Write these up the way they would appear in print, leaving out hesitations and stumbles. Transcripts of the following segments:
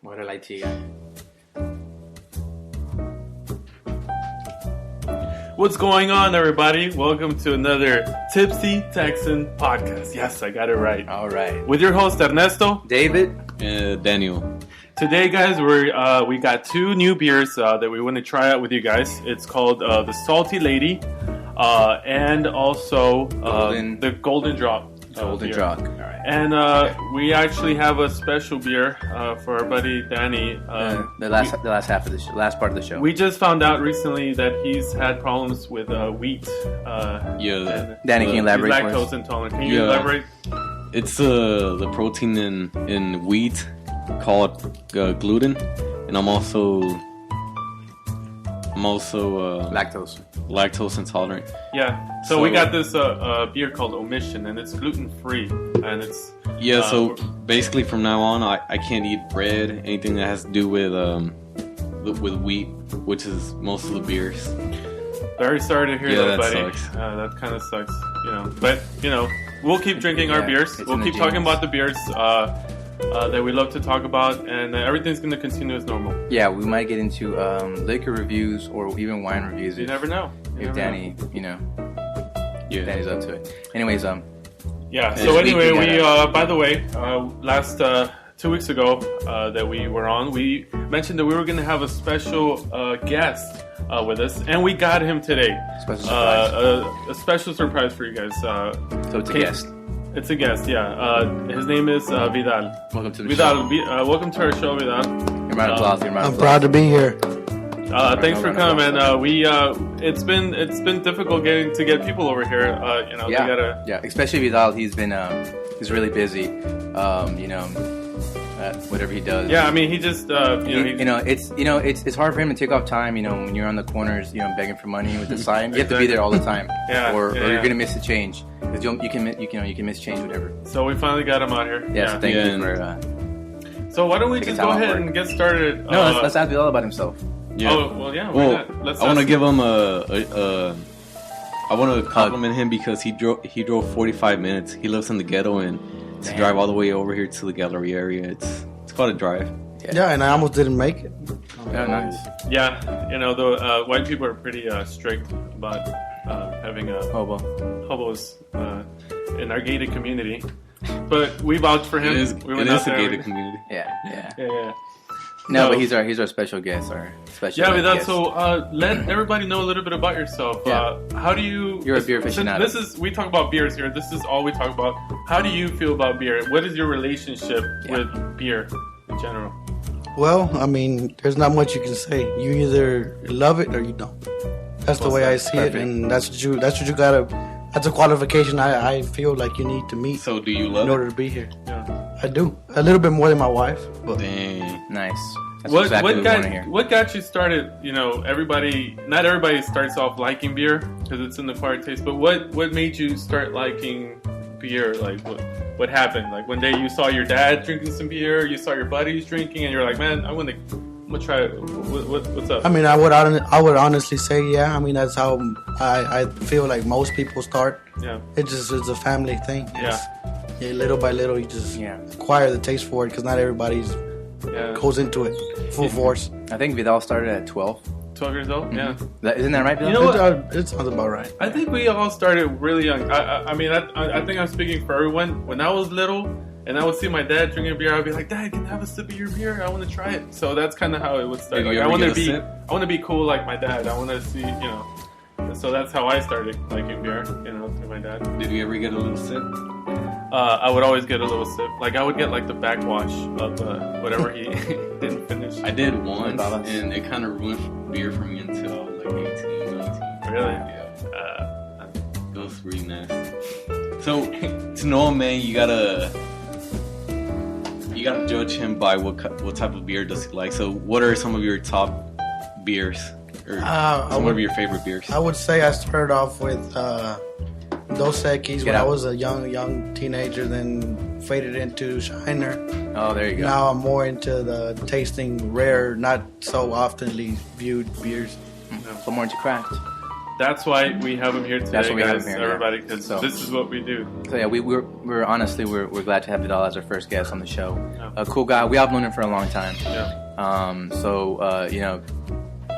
What a light tea guy. What's going on, everybody? Welcome to another Tipsy Texan Podcast. Yes, I got it right. All right. With your host, Ernesto. David. Daniel. Today, guys, we got two new beers that we want to try out with you guys. It's called the Salty Lady and also the Golden Drop. Golden Drop. All right. And we actually have a special beer for our buddy Danny. The last part of the show. We just found out recently that he's had problems with wheat. Danny, can you elaborate? He's lactose intolerant. Can you elaborate? It's the protein in wheat called gluten, and I'm also lactose intolerant. Yeah. So we got this beer called Omission, and it's gluten free, and it's so basically from now on, I can't eat bread, anything that has to do with wheat, which is most of the beers. Very sorry to hear that, buddy. Sucks. That kind of sucks, But we'll keep drinking our beers. We'll keep talking about the beers that we love to talk about, and everything's going to continue as normal. Yeah, we might get into liquor reviews or even wine reviews. You never know. If Danny, Danny's up to it. Anyways, Yeah. So anyway, we by the way, last 2 weeks ago that we were on, we mentioned that we were going to have a special guest with us, and we got him today. Special surprise. A special surprise for you guys. So it's a guest. It's a guest, yeah. His name is Vidal. Welcome to the Vidal, show. Welcome to our show, Vidal. I'm proud to be here. Thanks for coming. It's been difficult to get people over here. Especially Vidal. He's really busy. Whatever he does. Yeah, I mean, he just it's hard for him to take off time. When you're on the corners, begging for money with the sign, you have to be there all the time. Or you're gonna miss a change because you can miss change, whatever. So we finally got him out here. So thank you for. So why don't we just go ahead and get started? No, let's ask Vidal about himself. Yeah. Oh well, yeah. Why not? I want to give him I want to compliment him because he drove 45 minutes. He lives in the ghetto, and to drive all the way over here to the gallery area, it's quite a drive. Yeah, and I almost didn't make it. Yeah, nice. Yeah, the white people are pretty strict about having hobos in our gated community, but we vouched for him. It is a gated community. Yeah. No, but he's our special guest, Vidal. So let everybody know a little bit about yourself. Yeah. How do you? You're a beer aficionado. We talk about beers here. This is all we talk about. How do you feel about beer? What is your relationship with beer in general? Well, I mean, there's not much you can say. You either love it or you don't. That's the way I see it, and that's what you gotta. That's a qualification I feel like you need to meet. So do you love in order to be here? Yeah. I do a little bit more than my wife. But dang, nice. What got you started? Not everybody starts off liking beer because it's an acquired taste. But what made you start liking beer? Like what happened? Like one day you saw your dad drinking some beer, you saw your buddies drinking, and you're like, man, I'm gonna try it. What's up? I mean, I would honestly say, yeah. I mean, that's how I feel like most people start. Yeah. It's a family thing. Yeah. Little by little, you just acquire the taste for it because not everybody's goes into it full force. I think Vidal started at 12. 12 years old? Mm-hmm. Yeah. Isn't that right, Vidal? You know what? It sounds about right. I think we all started really young. I think I'm speaking for everyone. When I was little and I would see my dad drinking beer, I'd be like, Dad, can I have a sip of your beer? I want to try it. So that's kind of how it would start. Did you I ever want get to a be sip? I want to be cool like my dad. I want to see, So that's how I started liking beer, through my dad. Did you ever get a little sip? I would always get a little sip. Like I would get like the backwash of whatever he didn't finish. I did once, and it kind of ruined beer for me until I was like 18, 19. Really? Yeah. It was really nasty. So to know a man, you gotta judge him by what type of beer does he like. So what are some of your top beers? Or some of your favorite beers? I would say I started off with Dos Equis when I was a young teenager, then faded into Shiner. Oh, there you go. Now I'm more into the tasting rare, not so oftenly viewed beers. So more into craft. That's why we have him here today, guys, everybody, because this is what we do. So yeah, we're honestly glad to have Vidal as our first guest on the show. Yeah. A cool guy. We have known him for a long time. Yeah. You know,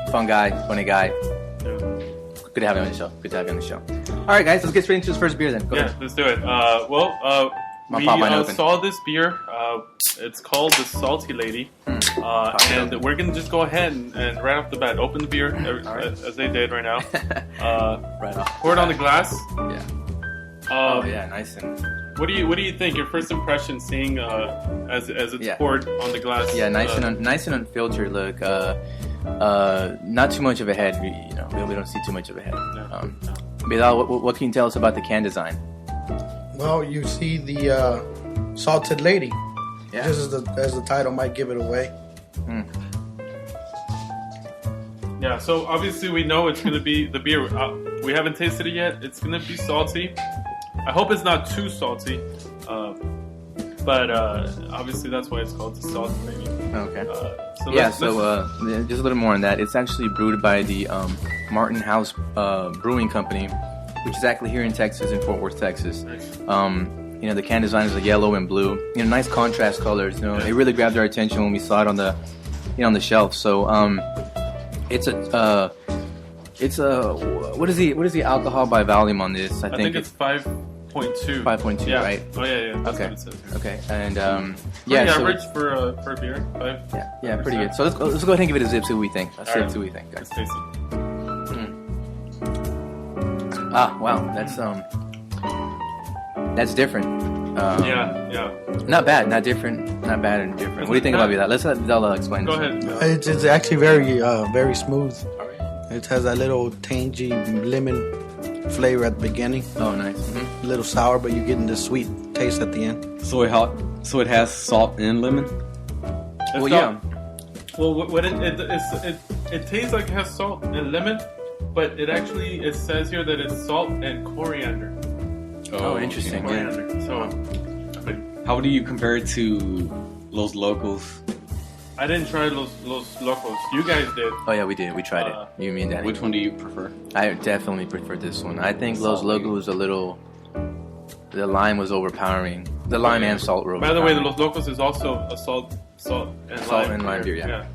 fun guy, funny guy. Yeah. Good to have him on the show. All right, guys, let's get straight into his first beer then. Go ahead. Let's do it. We saw this beer. It's called the Salty Lady. And we're going to just go ahead and right off the bat, open the beer as they did right now. Right off. Pour it on the glass. Yeah. Nice and... What do you think? Your first impression seeing as it's poured on the glass? Yeah, nice and unfiltered look. Not too much of a head. We don't see too much of a head. Vidal, what can you tell us about the can design? Well, you see the Salted Lady. Yeah. Just as the title might give it away. Yeah, so obviously we know it's going to be the beer. We haven't tasted it yet. It's going to be salty. I hope it's not too salty. But obviously that's why it's called the Salty Lady. Okay. Just a little more on that. It's actually brewed by the Martin House Brewing Company, which is actually here in Texas, in Fort Worth, Texas. Nice. The can design is a yellow and blue. Nice contrast colors. It really grabbed our attention when we saw it on the, on the shelf. So, it's a what is the alcohol by volume on this? I think it's 5.2. 5.2, right? Oh yeah. That's okay. What it says here. Okay, and average for a beer. 5%. Yeah, pretty good. So let's go ahead and give it a zip. See what we think. See what we think, guys. Let's taste it. Wow, that's different. Yeah. Not bad, not different, not bad and different. What do you think about that? Let's let Vidal explain. Go ahead. It's actually very smooth. All right. It has that little tangy lemon flavor at the beginning. Oh, nice. A little sour, but you're getting the sweet taste at the end. So it has salt and lemon? Well, what it tastes like it has salt and lemon, but it says here that it's salt and coriander. Oh, interesting. Coriander. Yeah. So, how do you compare it to Los Locos? I didn't try Los Locos. You guys did. Oh yeah, we did. We tried it. You, me, and Danny. Which one do you prefer? I definitely prefer this one. I think Los Locos the lime was overpowering. The lime and salt were overpowering. By the way, the Los Locos is also a salt and lime beer. Yeah.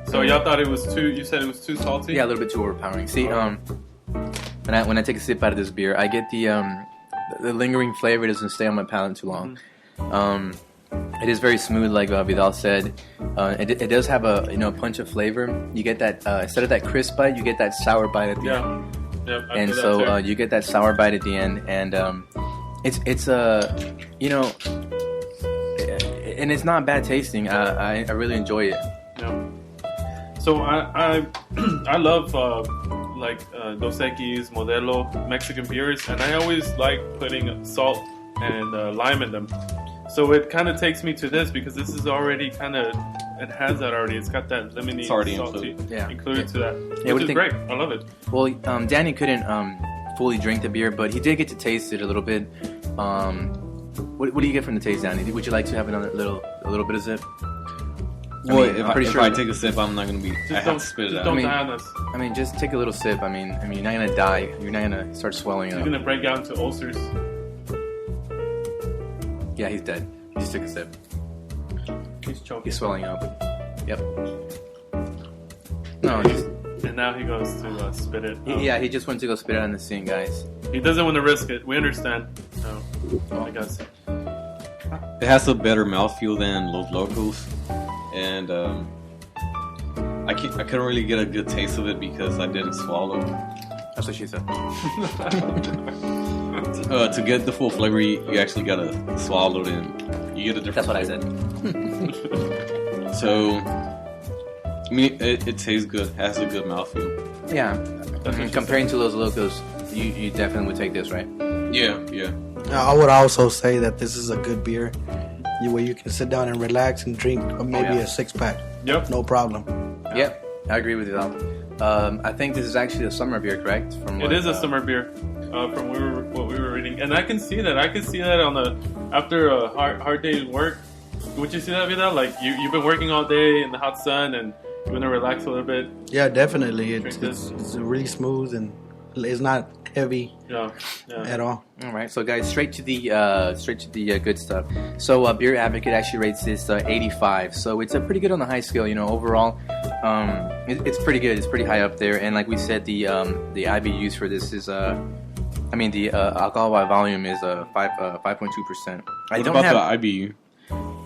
So y'all thought it was too? You said it was too salty? Yeah, a little bit too overpowering. See, when I take a sip out of this beer, I get the lingering flavor. Doesn't stay on my palate too long. It is very smooth, like Vidal said. It does have a punch of flavor. You get that instead of that crisp bite, you get that sour bite at the end. Yeah, and so you get that sour bite at the end, and it's and it's not bad tasting. I really enjoy it. Yeah. So I love Dos Equis, Modelo, Mexican beers, and I always like putting salt and lime in them. So it kind of takes me to this because this is already it has that already. It's got that lemony, salty included to that. Yeah, which is great. I love it. Well, Danny couldn't fully drink the beer, but he did get to taste it a little bit. What do you get from the taste, Danny? Would you like to have a little bit of sip? Well, if I take a sip, I'm not going to be... I have to spit it out. Don't die on us. I mean, just take a little sip. I mean, you're not going to die. You're not going to start swelling up. You're going to break out into ulcers. Yeah, he's dead. He just took a sip. He's choking. He's swelling up. Yep. No, and now he goes to spit it. He just went to go spit it on the scene, guys. He doesn't want to risk it. We understand. No, I guess. It has a better mouthfeel than Los Locos, and I couldn't really get a good taste of it because I didn't swallow. That's what she said. To get the full flavor, you actually gotta swallow it, and you get a different. That's what flavor. I said. So, I mean, it tastes good. It has a good mouthfeel. Yeah, comparing to Los Locos, you definitely would take this, right? Yeah. I would also say that this is a good beer where you can sit down and relax and drink maybe a 6-pack. Yep. No problem. Yep, I agree with you, Al. I think this is actually a summer beer, correct? It is a summer beer. From what we were reading, and I can see that. After a hard day at work. Would you see that, Vidal? Like you've been working all day in the hot sun, and You want to relax a little bit? Yeah, definitely. It's really smooth and it's not heavy at all. All right, so guys, straight to the good stuff. So Beer Advocate actually rates this 85. So it's pretty good on the high scale. overall, it's pretty good. It's pretty high up there. And like we said, the IBUs for this is the alcohol by volume is 5.2%. What about the IBU?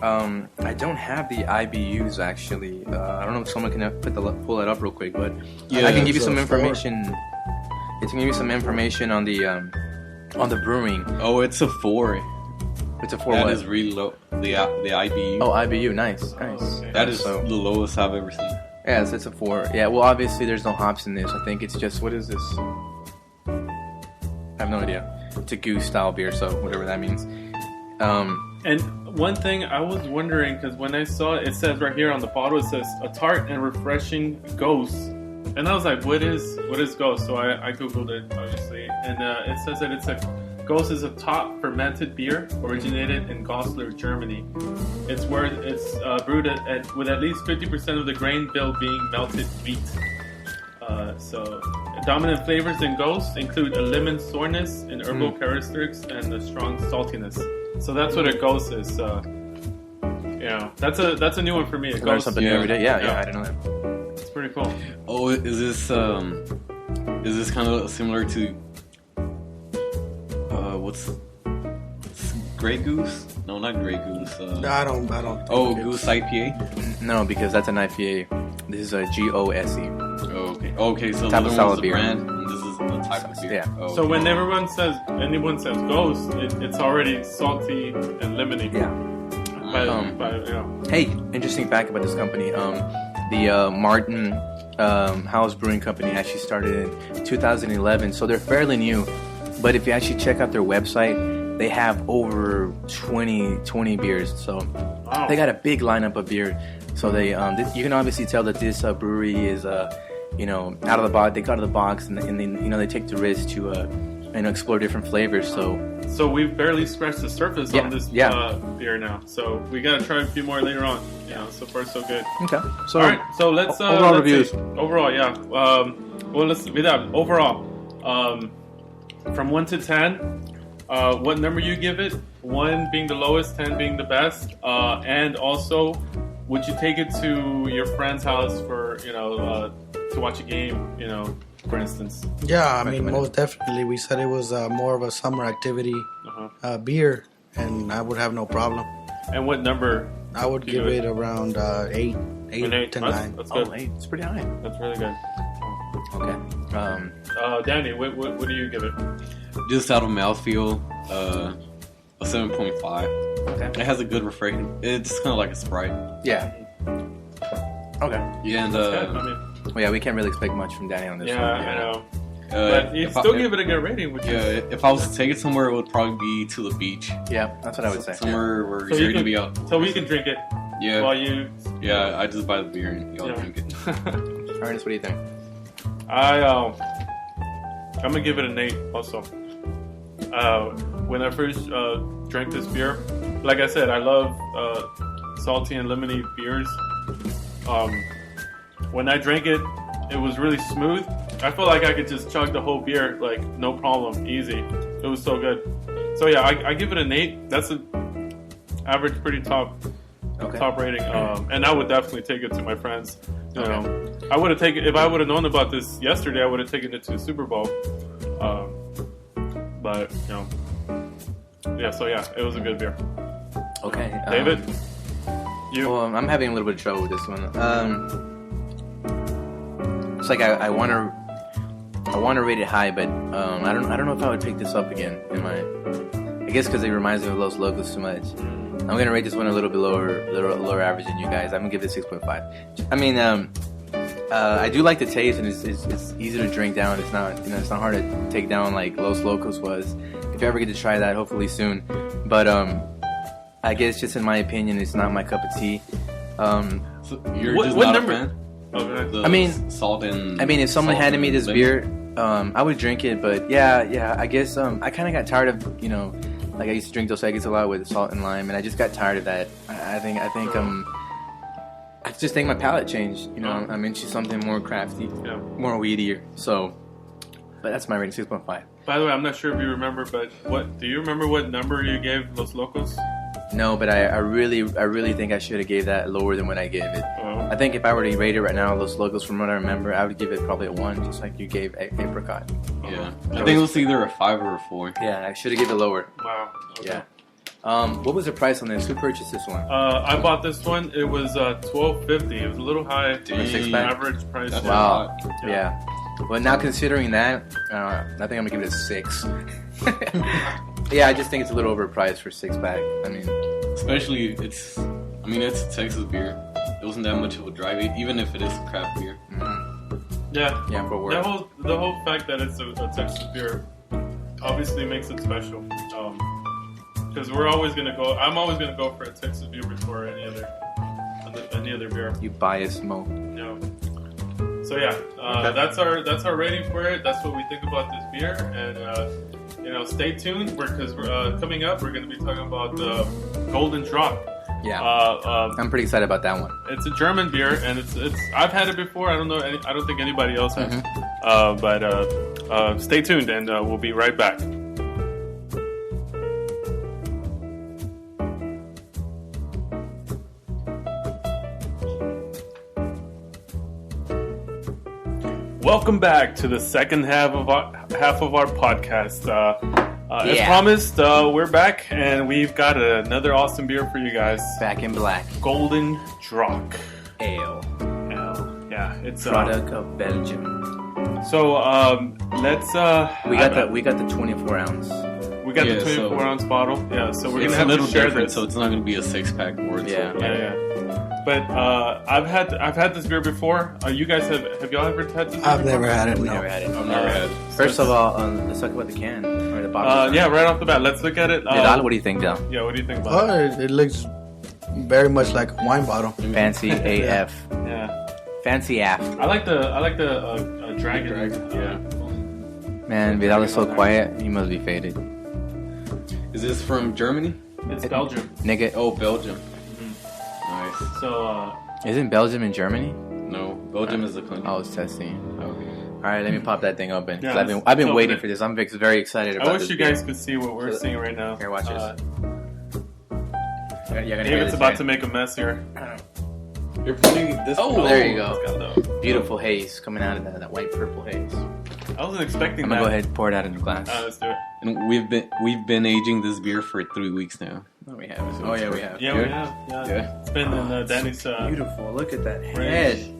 I don't have the IBUs actually. I don't know if someone can pull that up real quick, but I can give you some information. It's gonna give you some information on the brewing. Oh, it's a 4. It's a 4. That is really low. The IBU. Oh, IBU, nice. Okay. That is the lowest I've ever seen. Yeah, it's a 4. Yeah, well, obviously there's no hops in this. I think it's just, what is this? I have no idea. It's a goose style beer, so whatever that means. And one thing I was wondering, because when I saw it, it says right here on the bottle, it says a tart and refreshing ghost. And I was like, what is ghost? So I googled it, obviously, and it says that ghost is a top fermented beer originated in Goslar, Germany. It's brewed with at least 50% of the grain bill being melted wheat. So dominant flavors in ghost include a lemon sourness and herbal characteristics and a strong saltiness. So that's what a ghost is. That's a new one for me. Learn something new every day. Yeah, I didn't know that. It's pretty cool. Oh, is this kind of similar to what's Grey Goose? No, not Grey Goose. I don't. Oh, Goose IPA? No, because that's an IPA. This is a GOSE. Oh, okay. Okay, so type of style beer. Brand, and this is the type of beer. Yeah. Oh, so when anyone says ghost, it's already salty and lemony. Yeah. Hey, interesting fact about this company. The Martin House Brewing Company actually started in 2011, so they're fairly new. But if you actually check out their website, they have over 20 beers. So they got a big lineup of beer. So they you can obviously tell that this brewery is out of the box. They got out of the box, and they take the risk to explore different flavors. So we've barely scratched the surface on this beer now. So we gotta try a few more later on. So far so good. Okay. So all right. So let's overall reviews. Overall, yeah. Let's Vidal. Overall, from 1 to 10, what number you give it? 1 being the lowest, 10 being the best, and also, would you take it to your friend's house for to watch a game? For instance. Yeah, I mean, most definitely. We said it was more of a summer activity beer, and I would have no problem. And what number? I would give it around 8 to 9. That's good. 8. It's pretty high. That's really good. Okay. Danny, what do you give it? Just out of mouthfeel, a 7.5. Okay. It has a good refreshing. It's kind of like a Sprite. Yeah. Okay. Yeah, and well, yeah, we can't really expect much from Danny on this one. Yeah, I know. But you still give it a good rating, would you? Yeah, if I was to take it somewhere, it would probably be to the beach. Yeah, that's what I would say. Somewhere where you're going to be out. So we can drink it. Yeah. While you. Yeah, I just buy the beer and y'all drink it. Ernest, what do you think? I'm gonna give it an 8 also. When I first drank this beer, like I said, I love salty and lemony beers. When I drank it, it was really smooth. I felt like I could just chug the whole beer, like, no problem, easy. It was so good. So yeah, I give it an 8. That's an average, pretty top rating. And I would definitely take it to my friends. You know, I would have taken, if I would have known about this yesterday, I would have taken it to the Super Bowl. But it was a good beer. Okay, David, you. Well, I'm having a little bit of trouble with this one. It's like I want to rate it high, but I don't know if I would pick this up again. I guess because it reminds me of Los Locos too much. I'm gonna rate this one a little bit lower average than you guys. I'm gonna give it 6.5. I mean, I do like the taste, and it's easy to drink down. It's not hard to take down like Los Locos was. If you ever get to try that, hopefully soon. But I guess just in my opinion, it's not my cup of tea. So you're just not a fan? Okay. I mean, salt and. I mean, if someone handed me this beer, I would drink it. But yeah, I guess I kind of got tired of like I used to drink Dos Equis a lot with salt and lime, and I just got tired of that. I think just think my palate changed. You know, I'm into something more crafty, more weedier. So, but that's my rating, 6.5. By the way, I'm not sure if you remember, but do you remember what number you gave Los Locos? No, but I really think I should have gave that lower than what I gave it. Oh. I think if I were to rate it right now, Los Locos, from what I remember, I would give it probably a 1, just like you gave Apricot. Yeah, I think it was either a 5 or a 4. Yeah, I should have given it lower. Wow. Okay. Yeah. What was the price on this? Who purchased this one? I bought this one. It was $12.50. It was a little high for a 6-pack? average price. Wow. Yeah. Well, now considering that, I think I'm gonna give it a 6. Yeah, I just think it's a little overpriced for 6-pack. I mean, especially it's a Texas beer. It wasn't that much of a drive, even if it is a craft beer. Mm-hmm. Yeah. For work. The whole fact that it's a Texas beer obviously makes it special. Because I'm always gonna go for a Texas beer before any other beer. You biased mo. No. So yeah, that's our rating for it. That's what we think about this beer, and stay tuned because we're coming up. We're going to be talking about the Golden Drop. Yeah, I'm pretty excited about that one. It's a German beer, and it's I've had it before. I don't think anybody else has. Mm-hmm. But stay tuned, and we'll be right back. Welcome back to the second half of our podcast. As promised, we're back, and we've got another awesome beer for you guys. Back in black. Golden Drop Ale. Yeah, it's product of Belgium. So let's. We got the 24 ounce. We got the 24 ounce bottle. Yeah, so we're gonna have a little to share different, this. so it's not gonna be a 6-pack or Yeah. But I've had this beer before. You guys have y'all ever had this beer? I've never had it. I've never had it. First of all, let's talk about the can or the bottle. Yeah, right off the bat, let's look at it. Vidal, what do you think, Del? Yeah, what do you think about it? It looks very much like a wine bottle. Fancy AF. Yeah. Fancy AF. I like the dragon. Yeah. Man, Vidal is so quiet. He must be faded. Is this from Germany? It's Belgium. Nigga. Oh, Belgium. Mm-hmm. Nice. So. Isn't Belgium in Germany? No, Belgium is a country. I was testing. Okay. All right, let me pop that thing open. Yeah, I've been waiting for this. I'm very excited about this. I wish you guys could see what we're seeing right now. Here, watch this. David's about to make a mess here. You're putting this. Oh, there you go. Beautiful haze coming out of that white purple haze. I wasn't expecting I'm gonna go ahead and pour it out in the glass. Let's do it. And we've been aging this beer for 3 weeks now. No, we haven't. Oh yeah, we have. Yeah, we have. Yeah. It's been in Danny's. Beautiful. Look at that fridge. head.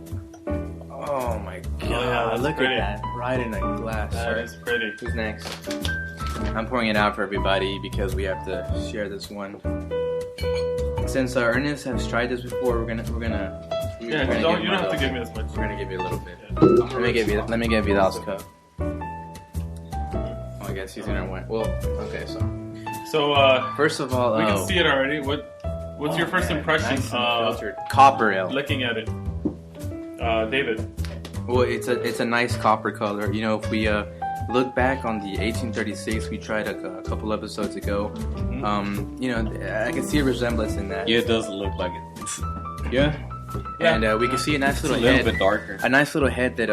Oh my god! That's look pretty. at that, right in a glass. That is pretty. Who's next? I'm pouring it out for everybody because we have to share this one. Since Ernest has tried this before, we're gonna. Yeah, you don't have to give me as much. We're gonna give you a little bit. Yeah. Let me give you Vidal's cup. Oh, I guess he's gonna win. Well, okay, so first of all, we can see it already. What's your first impression? Nice and filtered copper ale. Looking at it, David. Well, it's a nice copper color. You know, if we look back on the 1836 we tried a couple episodes ago, you know, I can see a resemblance in that. Yeah, it does look like it. Yeah. And we can see a nice little head. A little bit darker. A nice little head that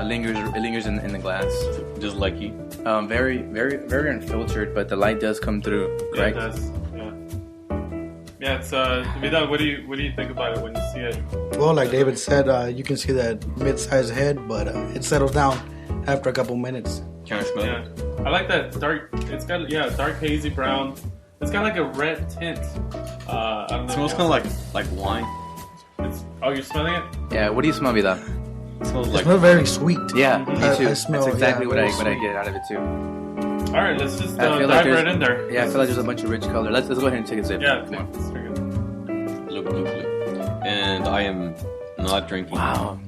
lingers in the glass. Just like you. Very, very, very unfiltered, but the light does come through. Correct? Yeah, it does. Yeah, it's Vidal, what do you think about it when you see it? Well, like David said, you can see that mid-sized head, but it settles down after a couple minutes. Can I smell it? I like that dark. It's got dark hazy brown. It's got like a red tint. I don't know. It smells kind of like wine. You're smelling it? Yeah. What do you smell, Vidal? It smells like very sweet. Yeah, me too. I smell, that's exactly what I sweet. get out of it too. All right, let's just dive right in there. Yeah, I feel like there's a bunch of rich color. Let's go ahead and take a sip. Yeah, come on. let's drink it. Look. And I am not drinking. Wow.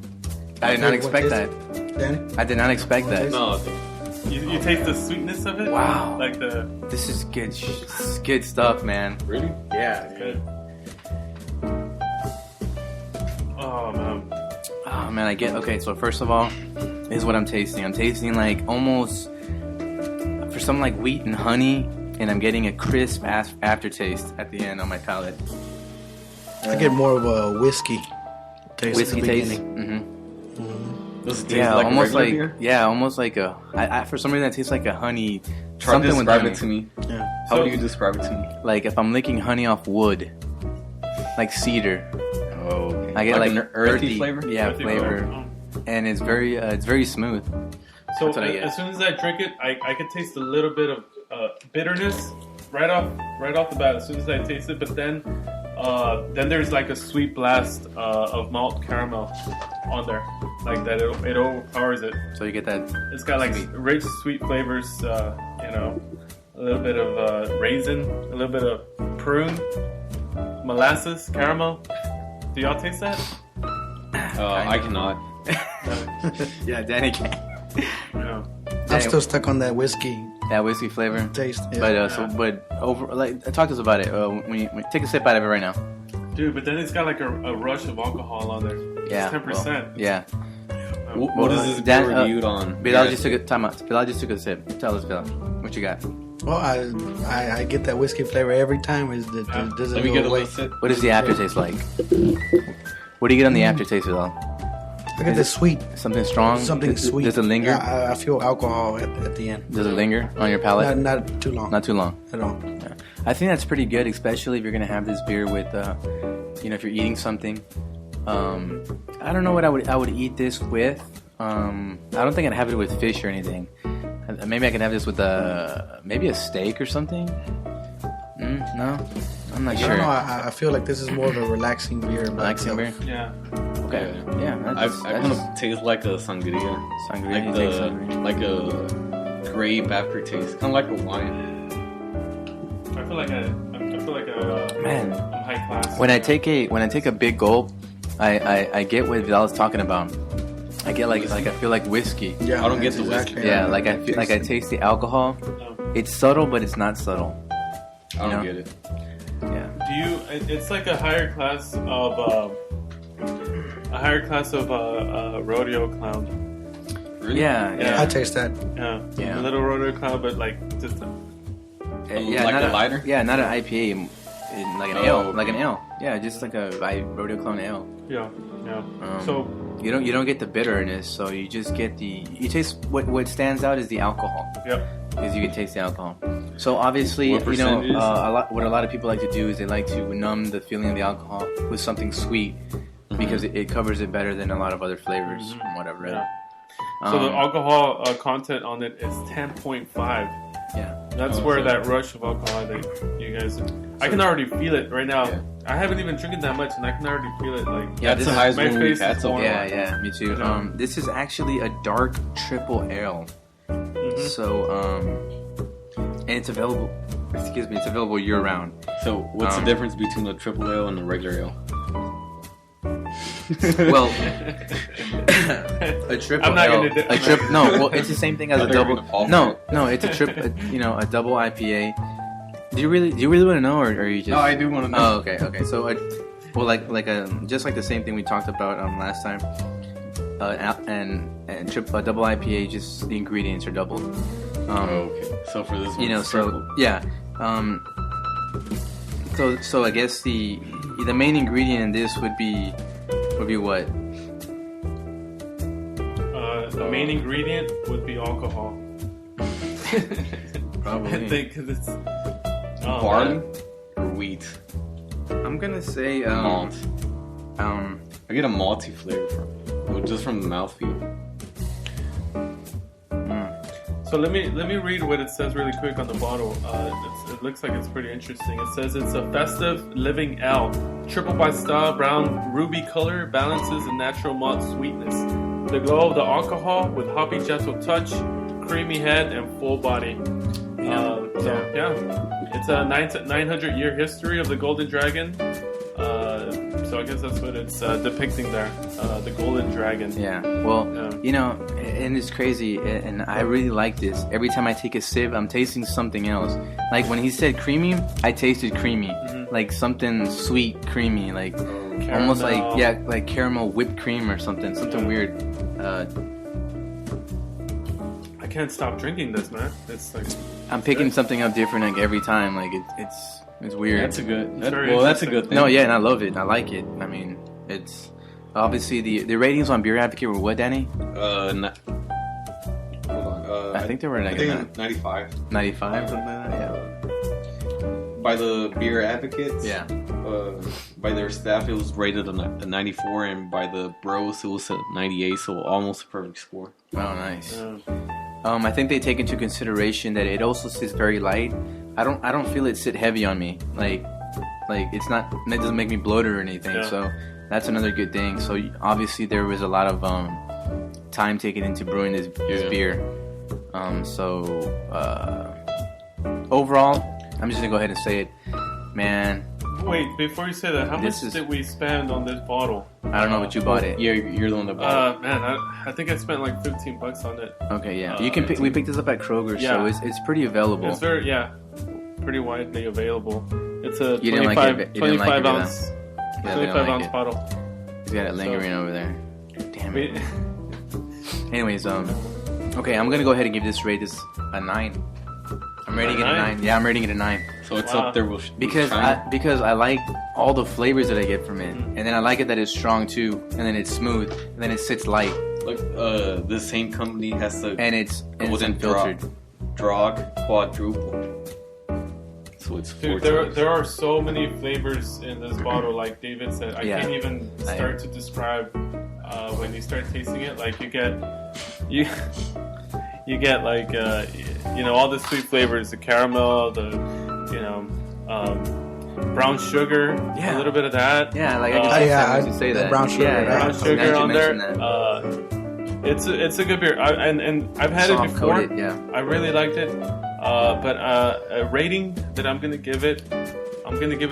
I did not expect that. Danny? I did not expect that. No. You taste the sweetness of it? Wow. Like This is good. This is good stuff, man. Really? Yeah. Good. Oh man. Oh man, I get. Okay, so first of all, this is what I'm tasting. I'm tasting like almost for some like wheat and honey, and I'm getting a crisp aftertaste at the end on my palate. I get more of a whiskey. taste. Whiskey taste. Does it taste like almost like beer? almost like a. For some reason, it tastes like a honey. Try to describe with it to me. Yeah. How do you describe it to me? Like if I'm licking honey off wood, like cedar. Oh, okay. I get like an earthy flavor. Yeah, flavor, and it's very smooth. So as soon as I drink it, I could taste a little bit of bitterness right off the bat. As soon as I taste it, but then there's like a sweet blast of malt caramel on there, like that. It overpowers it. So you get that. It's got like rich, sweet flavors. A little bit of raisin, a little bit of prune, molasses, caramel. Do y'all taste that? I cannot. Yeah, Danny can. No. I'm still stuck on that whiskey. That whiskey flavor Taste. Yeah. But talk to us about it. When you take a sip out of it right now. Dude, but then it's got like a rush of alcohol on there. Yeah, it's 10%. Well, yeah. What is this beer reviewed on? Vidal just took a time out. Vidal just took a sip. Tell us, Vidal, what you got? Well, I get that whiskey flavor every time. Doesn't Let me go get a away. little sip. What does the aftertaste like? What do you get on the aftertaste, Vidal? I get the sweet. Something strong? Something sweet. Does it linger? Yeah, I feel alcohol at the end. Does it linger on your palate? Not too long. Not too long. At all. Yeah. I think that's pretty good, especially if you're gonna have this beer with, if you're eating something. I don't know what I would eat this with. I don't think I'd have it with fish or anything. Maybe I can have this with maybe a steak or something. No, I'm not sure. I don't know. I feel like this is more of a relaxing beer. Relaxing beer. Yeah. Okay. Yeah. I kind of taste like a sangria. Like a grape aftertaste, kind of like a wine. I feel like Man. I'm high class. When I take a big gulp, I get what Vidal is talking about. I get like I feel like whiskey. Yeah, I don't get the whiskey. Yeah, like I feel like I taste the alcohol. It's subtle, but it's not subtle. I don't get it. Yeah. It's like a higher class of rodeo clown. Really? Yeah. I taste that. Yeah. A little rodeo clown, but like just. Yeah, like a lighter? Yeah, not an IPA, like an ale, like an ale. Yeah, just like a rodeo clone ale. Yeah. So you don't get the bitterness, so you just get you taste what stands out is the alcohol. Yep. Because you can taste the alcohol. So obviously, what a lot of people like to do is they like to numb the feeling of the alcohol with something sweet because it covers it better than a lot of other flavors and whatever. Yeah. So the alcohol content on it is 10.5. Yeah. That's where that rush of alcohol that you guys... I can already feel it right now. Yeah. I haven't even drinking that much, and I can already feel it. Like that's the highest one we've had so far. Yeah, me too. This is actually a dark triple ale. So, and it's available... Excuse me, it's available year-round. So, what's the difference between a triple ale and a regular ale? Well, a triple ale. It's the same thing as a double. No, it's a a double IPA. Do you really want to know, or are you just? No, I do want to know. Oh, okay. So, just like the same thing we talked about last time. And a double IPA, just the ingredients are doubled. Okay. So for this one, triple. Yeah. So I guess the main ingredient in this would be what? The main ingredient would be alcohol. Probably. I think because it's barley or wheat. I'm gonna say malt. I get a malty flavor from it, just from the mouthfeel. So let me read what it says really quick on the bottle. It looks like it's pretty interesting. It says it's a festive living ale, triple by style, brown ruby color, balances a natural malt sweetness. The glow of the alcohol with hoppy gentle touch, creamy head, and full body. It's a 900-year history of the Golden Dragon. So I guess that's what it's depicting there, the Golden Dragon. Yeah. Well, and it's crazy, and I really like this. Every time I take a sip, I'm tasting something else. Like when he said creamy, I tasted creamy, like something sweet, creamy, like almost like caramel whipped cream or something weird. I can't stop drinking this, man. It's like I'm picking something up different like every time. Like it's weird. That's a good thing. No, yeah, and I love it. I like it. I mean, obviously the ratings on Beer Advocate were what, Danny? Hold on. I think they were like 95. 95, something like that. Yeah. By the Beer Advocates. Yeah. By their staff, it was rated a 94, and by the bros, it was a 98. So almost a perfect score. Oh, nice. I think they take into consideration that it also sits very light. I don't feel it sit heavy on me. Like it's not. It doesn't make me bloated or anything. Yeah. So that's another good thing. So obviously there was a lot of time taken into brewing this beer. Overall, I'm just gonna go ahead and say it, man. Wait, before you say that, how much did we spend on this bottle? I don't know, but you bought it. You're the one that bought it. Man, I think I spent like $15 on it. Okay, yeah. You can we picked this up at Kroger, so it's pretty available. It's pretty widely available. It's a 25 ounce bottle. He's got it lingering over there. Damn it. Anyways, okay, I'm gonna go ahead and give this a 9. I'm rating it a 9. Yeah, I'm rating it a 9. So it's up there because I like all the flavors that I get from it, and then I like it that it's strong too, and then it's smooth, and then it sits light. Like the same company has the it's unfiltered. Drog quadruple. So it's 4 Dude, there are so many flavors in this bottle. Like David said, I can't even start to describe when you start tasting it. Like you get like all the sweet flavors, the caramel, the brown sugar, a little bit of that. Yeah, like I can say that. Brown sugar, brown sugar on there. It's a good beer, and I've had it before. I really liked it. But a rating that I'm gonna give it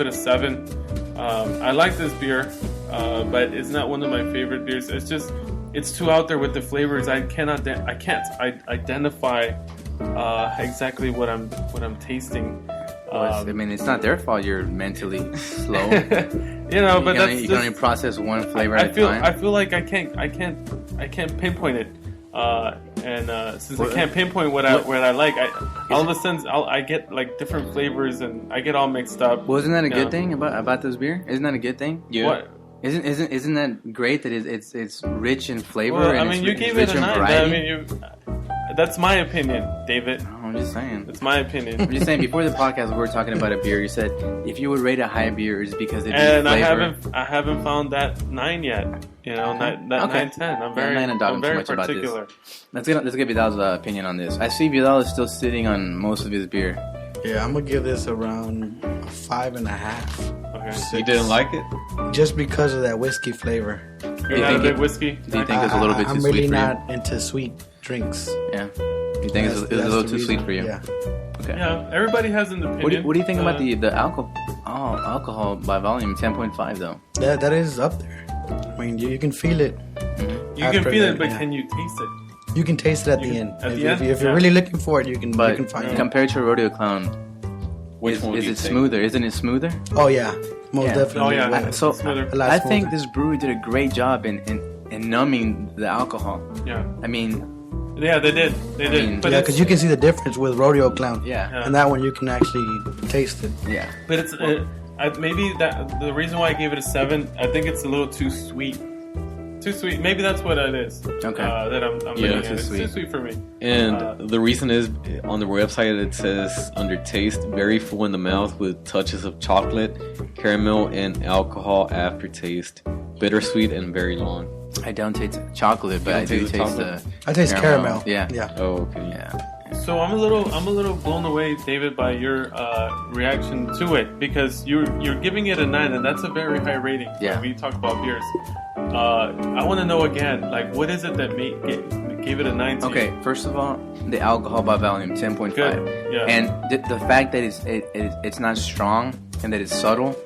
a 7. I like this beer, but it's not one of my favorite beers. It's too out there with the flavors. I can't identify exactly what I'm tasting. I mean, it's not their fault. You're mentally slow. But you can only process one flavor at a time. I feel like I can't pinpoint it. Since I can't pinpoint what I like, all of a sudden I get like different flavors and I get all mixed up. Well, isn't that a good thing about this beer? Isn't that a good thing? Yeah. What? Isn't that great that it's rich in flavor? Well, and you gave it a 9. That's my opinion, David. No, I'm just saying. It's my opinion. I'm just saying. Before the podcast, we were talking about a beer. You said if you would rate a high beer, it's because it. And flavor. I haven't found that 9 yet. That 9-10. I'm very particular. Let's get Vidal's opinion on this. I see Vidal is still sitting on most of his beer. Yeah, I'm gonna give this around 5.5. Okay. 6. You didn't like it? Just because of that whiskey flavor. You're not a big whiskey? Do you think it's a little bit too sweet for you? I'm really not into sweet drinks. Yeah. You think it's a little too sweet for you? Yeah. Okay. Yeah, everybody has an opinion. What do you think about the alcohol by volume 10.5 though? That is up there. I mean, you can feel it. Mm-hmm. You can feel it, but can you taste it? You can taste it at the end. If you're really looking for it, you can find it. Compared to a Rodeo Clown, which one is it smoother? Isn't it smoother? Oh yeah, most definitely. Oh yeah. I think this brewery did a great job in numbing the alcohol. Yeah. I mean. Yeah, they did. Because you can see the difference with Rodeo Clown. Yeah. And that one you can actually taste it. Yeah. But it's maybe that the reason why I gave it a 7. I think it's a little too sweet. Too sweet. Maybe that's what it is. Okay. That I'm looking at. It's too sweet for me. And the reason is on the website it says under taste, very full in the mouth with touches of chocolate, caramel, and alcohol aftertaste. Bittersweet and very long. I don't taste chocolate, but I do taste I taste caramel. Yeah. Oh, okay. Yeah. So I'm a little blown away, David, by your reaction to it, because you're giving it a 9, and that's a very high rating. Yeah. When we talk about beers. I want to know again, like, what is it that gave it a 9 to Okay, first of all, the alcohol by volume 10.5. Good. Yeah. And the fact that it's not strong and that it's subtle,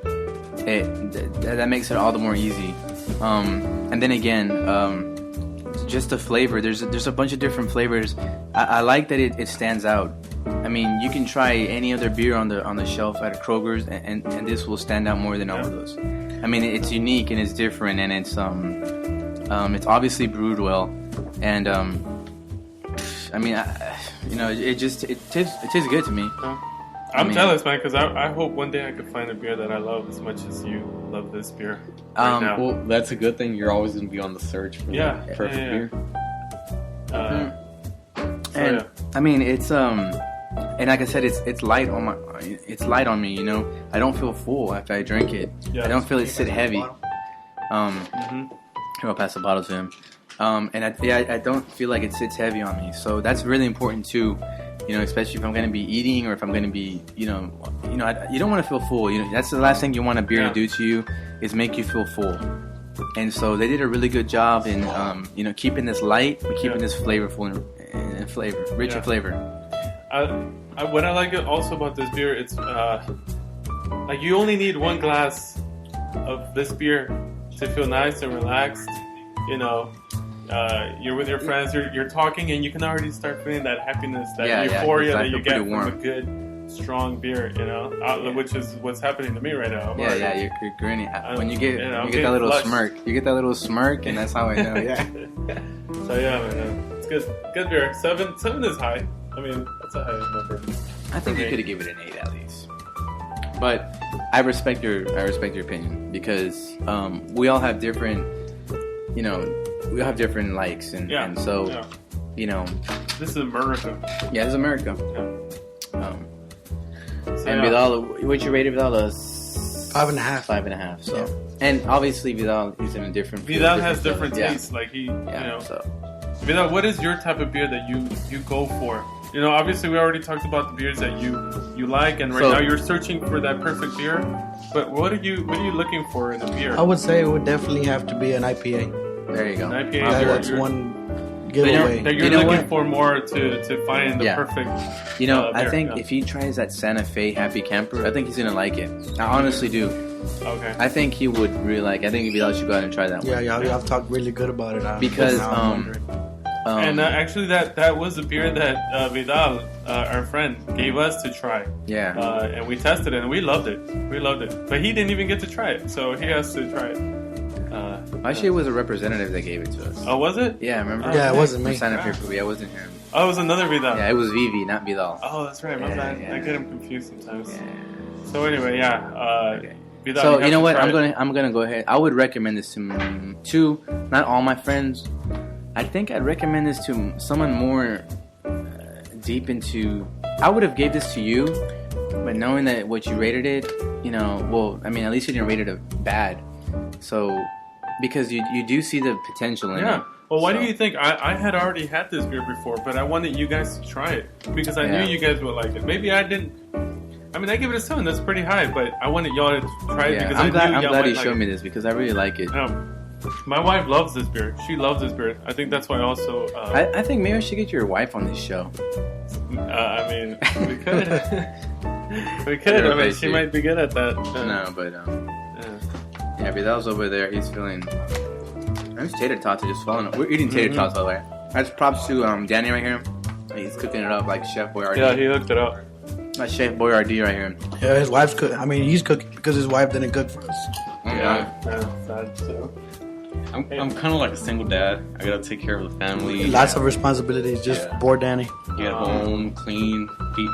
that makes it all the more easy. And then again, just the flavor. There's a bunch of different flavors. I like that it stands out. I mean, you can try any other beer on the shelf at a Kroger's, and this will stand out more than all of those. I mean, it's unique and it's different, and it's obviously brewed well, and I mean, it tastes good to me. I'm jealous, man, because I hope one day I could find a beer that I love as much as you love this beer right now. Well, that's a good thing. You're always going to be on the search for the perfect beer. I mean, it's and like I said, it's light on me. You know, I don't feel full after I drink it. Yeah, I don't feel it sit heavy. Here, I'll pass the bottle to him. And I don't feel like it sits heavy on me. So that's really important too. You know, especially if I'm going to be eating or if I'm going to be, you don't want to feel full. You know, that's the last thing you want a beer to do to you is make you feel full. And so they did a really good job in, keeping this light, but keeping this flavorful and rich in flavor. What I like also about this beer, it's like you only need one glass of this beer to feel nice and relaxed. You know, you're with your friends, you're talking, and you can already start feeling that happiness, that euphoria that you get from a good, strong beer. You know, which is what's happening to me right now. You're grinning when you get that little smirk. You get that little smirk, and that's how I know. Yeah. So man, it's good beer. Seven is high. I mean, that's a high number. I think you could have given it an 8 at least. But I respect your opinion because we all have different. We all have different likes, and so, This is America. Yeah, this is America. Yeah. And Vidal, what you rated Vidal? 5.5. 5.5. So, and obviously Vidal is in a different. Vidal has different tastes. Like So. Vidal, what is your type of beer that you go for? You know, obviously we already talked about the beers that you like, and now you're searching for that perfect beer. But what are you looking for in a beer? I would say it would definitely have to be an IPA. There you go. An IPA. That's one giveaway. That you're looking for more to find the perfect. beer. I think if he tries that Santa Fe Happy Camper, I think he's gonna like it. I honestly do. Okay. I think he would really like. I think Vidal should go out and try that one. Yeah, I've talked really good about it. Because and actually, that was a beer that Vidal, our friend, gave us to try. Yeah. And we tested it, and we loved it. But he didn't even get to try it, so he has to try it. Actually, it was a representative that gave it to us. Oh, was it? Yeah, I remember. Yeah, it wasn't me. Santa Fe, it wasn't him. Oh, it was another Vidal. Yeah, it was Vivi, not Vidal. Oh, that's right. My bad. I get him confused sometimes. Yeah. So anyway, Okay. Vidal, so you know what? I'm gonna go ahead. I would recommend this to not all my friends. I think I'd recommend this to someone more deep into. I would have gave this to you, but knowing that what you rated it, at least you didn't rate it bad. So, because you do see the potential in it. Yeah. Well, why do you think I had already had this beer before, but I wanted you guys to try it because I knew you guys would like it. Maybe I didn't. I mean, I give it a 7. That's pretty high, but I wanted y'all to try it because I'm glad you showed me this because I really like it. My wife loves this beer. She loves this beer. I think that's why also... I think maybe I should get your wife on this show. I mean, we could. We could. I mean, she might be good at that. No, but... Yeah, Vidal's over there. He's feeling... There's tater tots are just falling. We're eating tater tots, by the way. That's props to Danny right here. He's cooking it up like Chef Boyardee. Yeah, he hooked it up. That's Chef Boyardee right here. Yeah, his wife's cooking. I mean, he's cooking because his wife didn't cook for us. Yeah, sad, so... I'm kind of like a single dad. I gotta take care of the family. Lots of responsibilities. Just poor Danny. Get home, clean, feed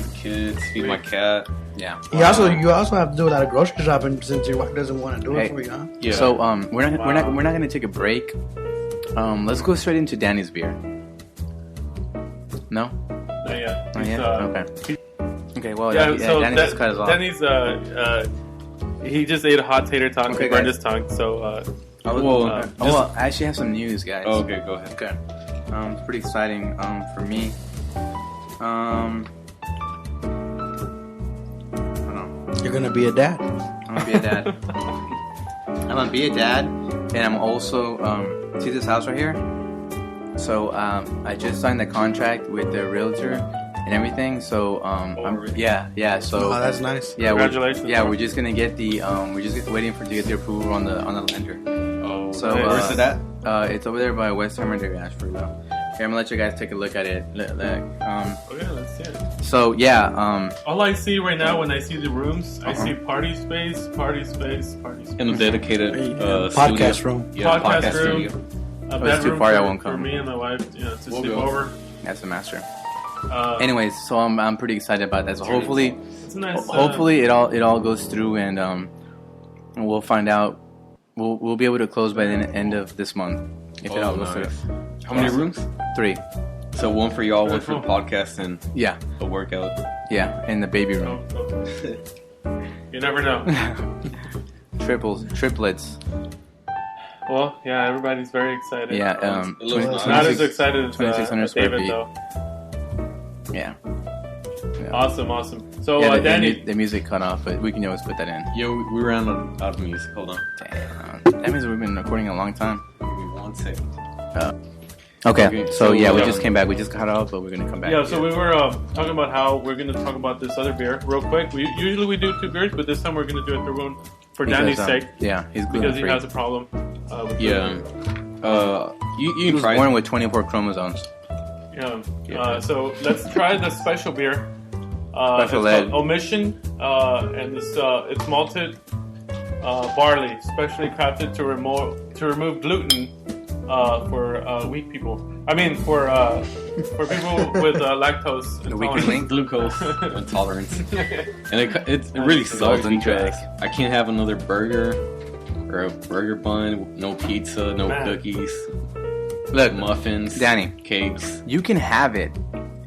the kids, feed my cat. Yeah. You also have to do a lot of grocery shopping since your wife doesn't want to do it for you, huh? Yeah. So we're not gonna take a break. Let's go straight into Danny's beer. No. Not yet. Okay. Okay. Well, so Danny just cut us off. Danny's he just ate a hot tater tot and burned his tongue. So. I actually have some news, guys. Oh, okay, go ahead. Okay. It's pretty exciting for me. You're gonna be a dad. I'm gonna be a dad. And I'm also see this house right here. So I just signed the contract with the realtor and everything. So yeah. So that's nice. Yeah, congratulations. We're just gonna get the we're just waiting to get the approval on the lender. Oh, so where's it at? It's over there by West Hermitage, Ashford, though. Here, I'm gonna let you guys take a look at it. Let's see it. So yeah. All I see right now when I see the rooms, I see party space, in a dedicated podcast studio. room. Yeah, podcast room. It's too far, I won't for come. me and my wife, to sleep over. That's the master. Anyways, so I'm pretty excited about that. So hopefully, it's nice, hopefully it all goes through, and we'll find out. We'll be able to close by the end of this month if it all goes through. How many rooms? 3. So one for y'all, one for the podcast, and a workout. Yeah, in the baby room. You never know. Triplets. Well, yeah, everybody's very excited. Yeah, not as excited as 2,600 square David, feet. though. Yeah. Awesome. So, Yeah, Danny, the music cut off, but we can always put that in. Yo, we ran out of music. Hold on. Damn, that means we've been recording a long time. Give me 1 second. Okay, so we just came back. We just got out, but we're gonna come back. Yeah, so we were talking about how we're gonna talk about this other beer real quick. Usually we do 2 beers, but this time we're gonna do it through one for Danny's sake. Yeah, he's gluten-free. Because he has a problem. With gluten. You he was try born with 24 chromosomes. Yeah. So let's try the special beer. Special ed. Omission, and this it's malted barley, specially crafted to remove gluten for weak people. I mean, for people with lactose intolerance. Glucose intolerance. And it really sucks because I can't have another burger or a burger bun, no pizza, no cookies, look, muffins, Danny, cakes. You can have it.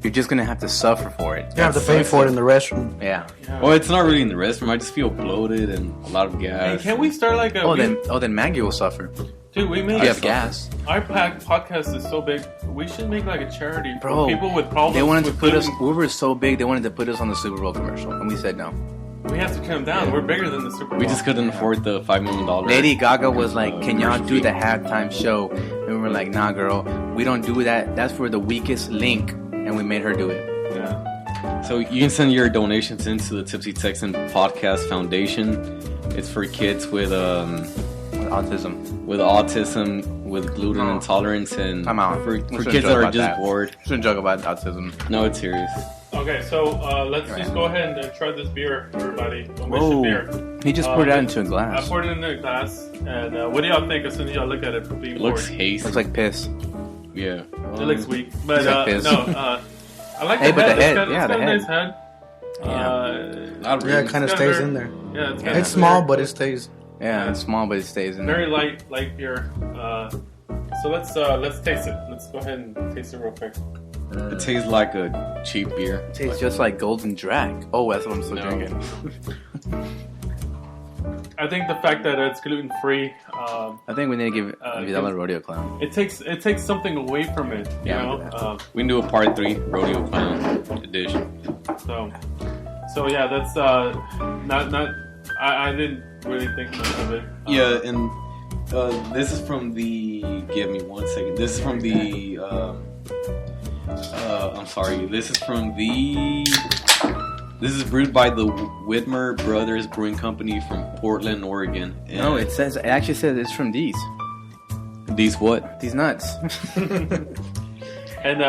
You're just gonna have to suffer for it. You have to pay for it in the restroom. Yeah. Well, it's not really in the restroom. I just feel bloated and a lot of gas. Hey, can we start like a... then Maggie will suffer. Dude, we made... You have gas. Our podcast is so big. We should make like a charity for people with problems. They wanted to put gluten. us... We were so big, they wanted to put us on the Super Bowl commercial. And we said no. We have to come down. We're bigger than the Super Bowl. We just couldn't afford the $5 million. Lady Gaga was like, can y'all do the halftime show? And we were like, nah, girl. We don't do that. That's for the weakest link. And we made her do it. Yeah. So you can send your donations into the Tipsy Texan Podcast Foundation. It's for kids with autism, with gluten intolerance, and for kids that are just bored. Shouldn't joke about autism. No, it's serious. Okay, so let's just go ahead and try this beer, everybody. Omission beer. He just poured it into a glass. I poured it into a glass, and what do y'all think as soon as y'all look at it? It looks hazy. Looks like piss. Yeah. It looks weak, but like no. I like the head. But the head, it's got a nice head. It kind of stays in there. Yeah, it's small, but it stays. Yeah, it's small, but it stays in there. Very light beer. So let's taste it. Let's go ahead and taste it real quick. It tastes like a cheap beer. It tastes just like Golden Drag. Oh, that's what I'm still drinking. I think the fact that it's gluten free. I think we need to give Vidal a rodeo clown. It takes something away from it. You know. We can do a part 3 rodeo clown edition. So yeah, that's not. I didn't really think much of it. Yeah, and this is from the. Give me 1 second. This is from the. I'm sorry. This is from the. This is brewed by the Whitmer Brothers Brewing Company from Portland, Oregon. And no, it actually says it's from these. These what? These nuts. And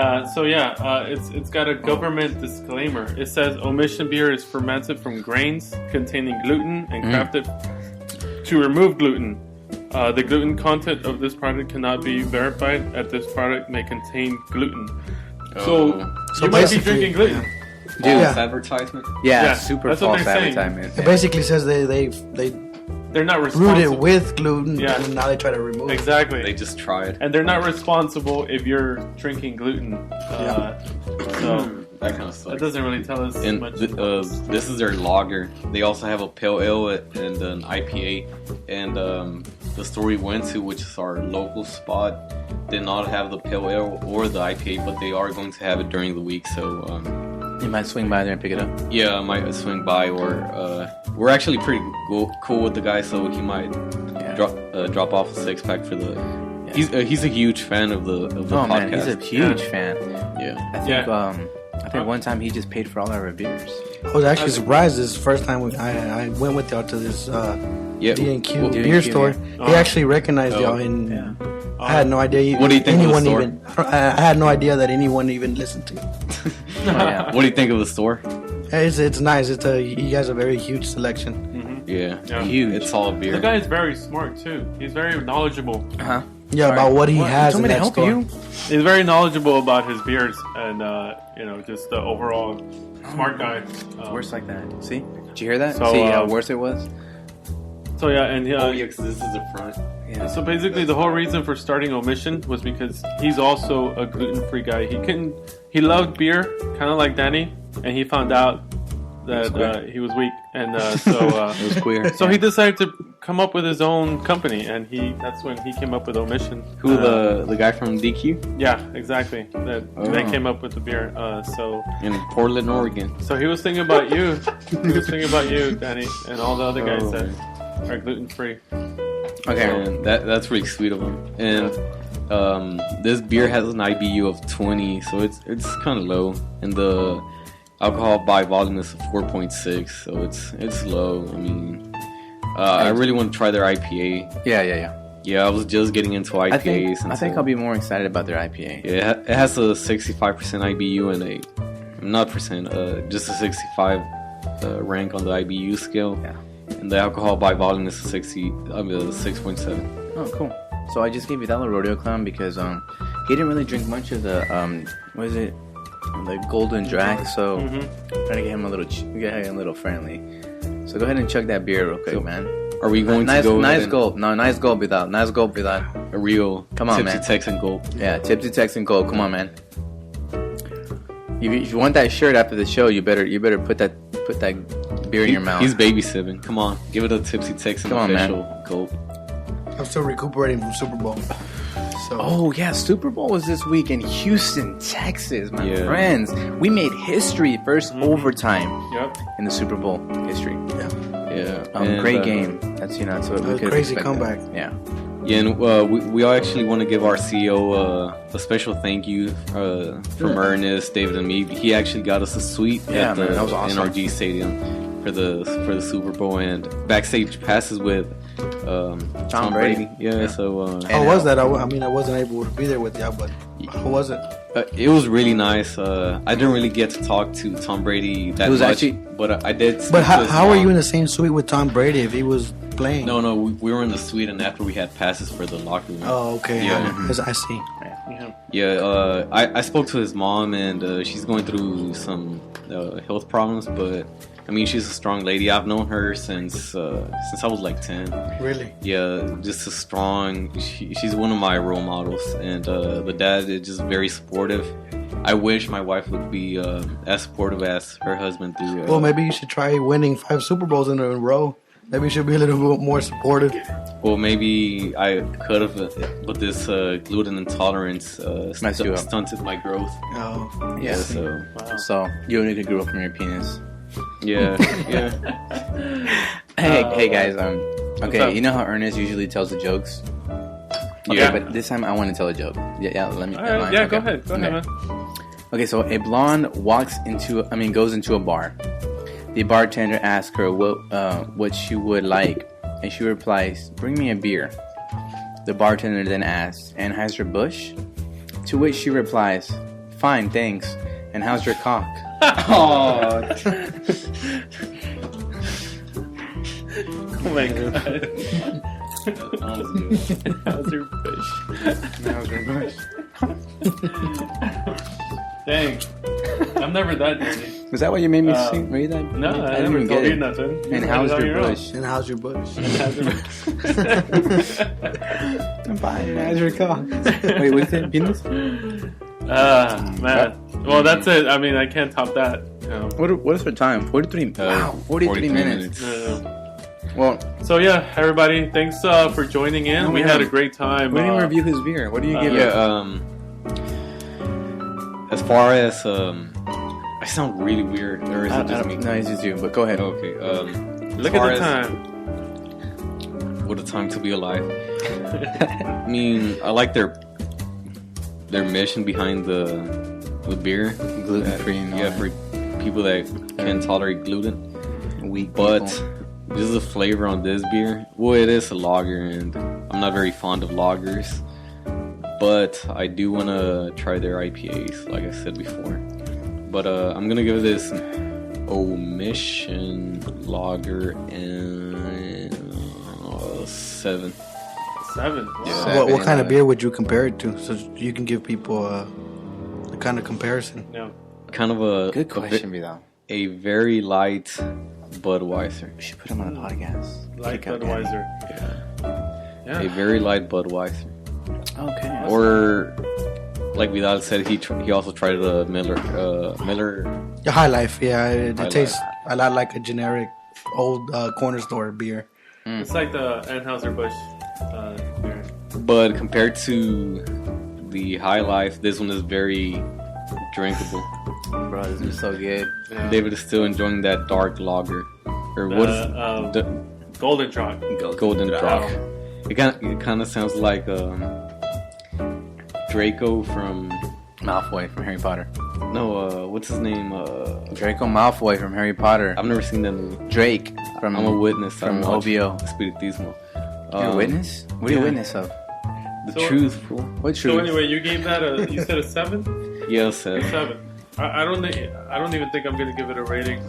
it's got a government disclaimer. It says omission beer is fermented from grains containing gluten and crafted to remove gluten. The gluten content of this product cannot be verified, as this product may contain gluten. So you might be drinking gluten. Yeah. Dude, false advertisement? Yeah, super false advertisement. It basically says they're not responsible. brewed it with gluten, and now they try to remove it. Exactly. They just tried. And they're not responsible if you're drinking gluten. So that kind of stuff. That doesn't really tell us much. This is their lager. They also have a pale ale and an IPA. And the store we went to, which is our local spot, did not have the pale ale or the IPA, but they are going to have it during the week. So you might swing by there and pick it up. Yeah, I might swing by, or we're actually pretty cool with the guy, so he might drop off a 6-pack for the. Yeah. He's a huge fan of the podcast. Man, he's a huge fan. Yeah, I think one time he just paid for all our beers. I was actually surprised this first time I went with y'all to this D&Q beer store. He actually recognized y'all, and I had no idea. What do you think of the store? I had no idea that anyone even listened to. What do you think of the store? It's nice. He has a very huge selection. Yeah, huge. It's all beer. The guy is very smart too. He's very knowledgeable. Yeah, about what he has in that store. He's very knowledgeable about his beers and, just the overall smart guy. It's worse like that. See? Did you hear that? So, see how worse it was? So, yeah, and because this is the front. Yeah. So basically, the whole reason for starting Omission was because he's also a gluten-free guy. He loved beer, kind of like Danny, and he found out that he was weak, and so it was queer. So he decided to come up with his own company, and that's when he came up with Omission. Who the guy from DQ? Yeah, exactly. That came up with the beer. So in Portland, Oregon. So he was thinking about you. He was thinking about you, Danny, and all the other guys that are gluten-free. Okay, and that's really sweet of him. And this beer has an IBU of 20, so it's kind of low, and the alcohol by volume is 4.6, so it's low. I mean, I really want to try their IPA. Yeah, I was just getting into IPAs. I think I'll be more excited about their IPA. Yeah, it has a 65% IBU and just a 65 rank on the IBU scale. Yeah. And the alcohol by volume is 6.7. Oh, cool. So I just gave Vidal a rodeo clown because he didn't really drink much of the the golden drag. So trying to get him a little friendly. So go ahead and chug that beer real quick, man. Are we going to go? Nice gulp. No, nice gulp, Vidal. Nice gulp, Vidal. A real Tipsy Texan gulp. Yeah, Tipsy Texan gulp. Come on, man. If you want that shirt after the show, you better put that beer in your mouth. He's babysitting. Come on, give it a Tipsy Texan official gulp. I'm still recuperating from Super Bowl. So. Oh yeah, Super Bowl was this week in Houston, Texas, my friends. We made history, first overtime in the Super Bowl history. Yeah. Great game. That's what we could crazy comeback. Yeah. Yeah, and we all actually want to give our CEO a special thank you from Ernest, David, and me. He actually got us a suite at the that was awesome. NRG Stadium for the Super Bowl and backstage passes with Tom Brady. Yeah. So how was that? I wasn't able to be there with y'all, but how was it? It was really nice. I didn't really get to talk to Tom Brady that much, but I did. But how were you in the same suite with Tom Brady if he was playing? No, we were in the suite, and after we had passes for the locker room. Oh, okay. Yeah, I see. Yeah, I spoke to his mom, and she's going through some health problems, but I mean, she's a strong lady. I've known her since I was like 10. Really? Yeah, just a strong. She's one of my role models, and the dad is just very supportive. I wish my wife would be as supportive as her husband through. Well, maybe you should try winning 5 Super Bowls in a row. Maybe you should be a little bit more supportive. Well, maybe I could have, but this gluten intolerance stunted my growth. Oh, yeah. So you need to grow from your penis. Yeah. Hey guys. Okay, you know how Ernest usually tells the jokes. Okay, but this time I want to tell a joke. Yeah. Let me. Yeah, go ahead. Go ahead, man. Okay, so a blonde goes into a bar. The bartender asks her what she would like, and she replies, "Bring me a beer." The bartender then asks, "Anheuser-Busch?" To which she replies, "Fine, thanks. And how's your cock?" Oh. Oh my god. Anheuser-Busch. Dang. I'm never that dirty. Was that what you made me sing? Read that? No, I never told you nothing. And how's your bush? And how's your bush? Fine, how's your cock? Wait, what's it? Penis? Man. Well, that's it. I mean, I can't top that. What is our time? 43. Wow, 43 minutes. Well, so yeah, everybody, thanks for joining in. We had a great time. We didn't review his beer. What do you give it? As far as I sound really weird, or is it just me? No, it's just you. But go ahead. Okay. Look at the time. What a time to be alive. I mean, I like their mission behind the beer, gluten free. Yeah, for people that can't tolerate gluten. Weak but people. This is the flavor on this beer. Well, it is a lager, and I'm not very fond of lagers. But I do want to try their IPAs, like I said before. But I'm going to give this Omission Lager and 7. 7. Wow. Yeah. What kind of beer would you compare it to, so you can give people a kind of comparison? Yeah. Kind of a Good question, Vidal. A very light Budweiser. We should put him on the podcast. Light Budweiser. A very light Budweiser. Okay. Or, like Vidal said, he also tried a Miller. The High Life, yeah, it High tastes a lot like a generic old corner store beer. It's like the Anheuser-Busch beer. But compared to the High Life, this one is very drinkable. Bro, this is so good. Yeah. David is still enjoying that dark lager. Or what is the Golden Drop. Golden Drop? It kind of sounds like Draco from Malfoy from Harry Potter. No, what's his name? Draco Malfoy from Harry Potter. I've never seen that movie. Drake from I'm a witness from OVO. Spiritismo. You're a witness? What are you a witness of? The truth, fool. What truth? So anyway, you gave that you said a 7? Yeah, 7. I don't even think I'm gonna give it a rating.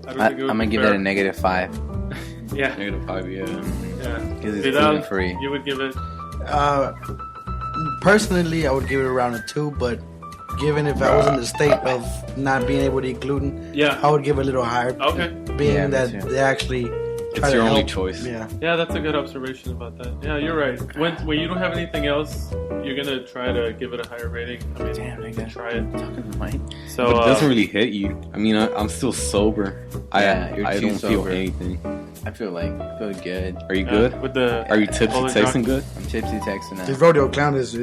I'm gonna give that a -5. Yeah. -5, yeah. Because it's Vidal, gluten free. You would give it. Personally, I would give it around a 2, but given if I was in the state of not being able to eat gluten, I would give it a little higher. Okay. Being that they actually try it's to your only help. choice. Yeah, that's a good observation about that. Yeah, you're right. When you don't have anything else, you're gonna try to give it a higher rating. I mean, Damn, nigga. try it. Talking to Mike. So But it doesn't really hit you. I mean, I'm still sober. You're I too don't feel sober. anything. I feel good. Are you good? With the Are you tipsy Golden Texan Drop? good? I'm tipsy Texan now. This rodeo clown is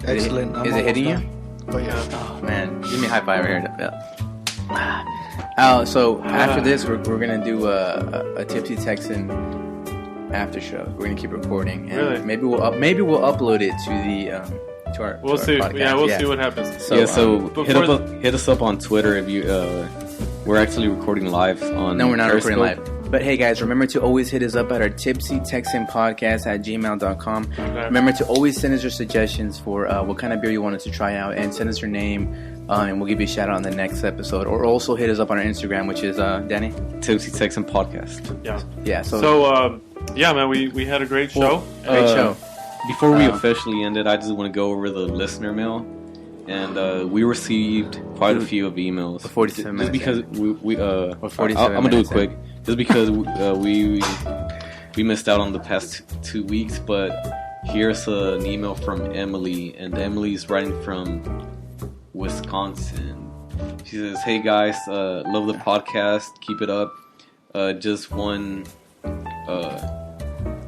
excellent. I'm Is it hitting you? almost done. But yeah. Oh man, give me a high five right here. So after this, we're gonna do a Tipsy Texan after show. We're gonna keep recording, and Really? maybe we'll upload it to the to our. We'll to our see. podcast. Yeah, we'll see what happens. So, hit us up on Twitter if you. We're actually recording live on. No, we're not Periscope. recording live. But hey guys, remember to always hit us up at our Tipsy Texan Podcast at gmail.com. Remember to always send us your suggestions for what kind of beer you want us to try out, and send us your name, and we'll give you a shout out on the next episode. Or also hit us up on our Instagram, which is Danny Tipsy Texan Podcast. Yeah. So yeah, man, we had a great show. Great show. Before we officially end it, I just want to go over the listener mail. And we received quite a few of emails. 47 minutes. Just because I'm gonna do it quick. Just because we missed out on the past 2 weeks, but here's an email from Emily, and Emily's writing from Wisconsin. She says, "Hey guys, love the podcast. Keep it up. Just one,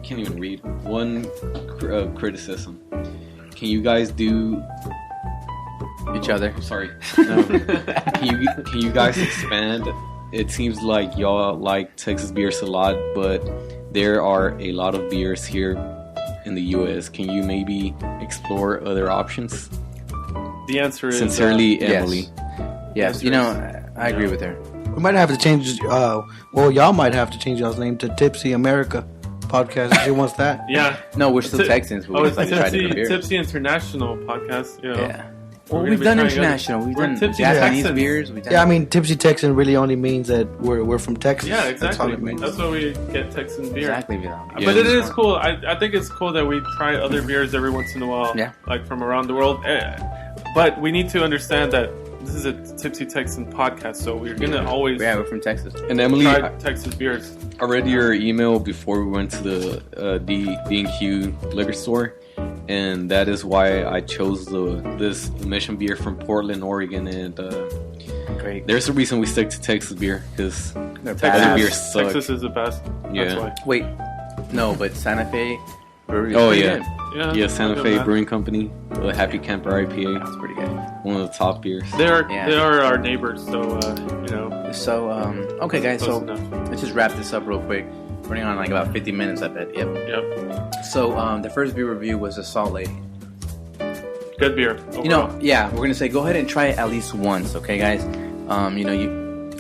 can't even read. One criticism. Can you guys do?" Each other. Sorry. Can you guys expand? It seems like y'all like Texas beers a lot, but there are a lot of beers here in the U.S. Can you maybe explore other options? The answer is Sincerely, Emily. Yes. You know, I agree with her. We might have to change. Y'all might have to change y'all's name to Tipsy America Podcast. If she wants that. Yeah. No, we're still Texans. But we it's just like to try different beers. Tipsy International Podcast. You know. Yeah. Well, we've done international. We've done Tipsy Japanese Texans. beers. Yeah, I mean, Tipsy Texan really only means that we're from Texas. Yeah, exactly. That's all it means. That's why we get Texan beer. Exactly, Vidal. Yeah, But it is cool. I think it's cool that we try other beers every once in a while. Yeah. Like from around the world. But we need to understand that this is a Tipsy Texan podcast, so we're gonna always we're from Texas. And Emily, try Texas beers. I read your email before we went to the D&Q liquor store, and that is why I chose this Mission beer from Portland, Oregon. And Great. there's a reason we stick to Texas beer, because They're other beers Texas, suck. Texas is the best. Yeah. That's why. Wait, no, but Santa Fe Brewery. Oh, pretty yeah. good. Yeah, Santa look Fe at that. Brewing Company, the Happy Camper IPA, That's pretty good. one of the top beers. They are Yeah. our neighbors, so you know. So, okay, guys. Close So enough. let's just wrap this up real quick. Running on like about 50 minutes, I bet. Yep. So, the first beer review was the Salt Lady. Good beer. Overall. You know, yeah, we're gonna say go ahead and try it at least once, okay, guys?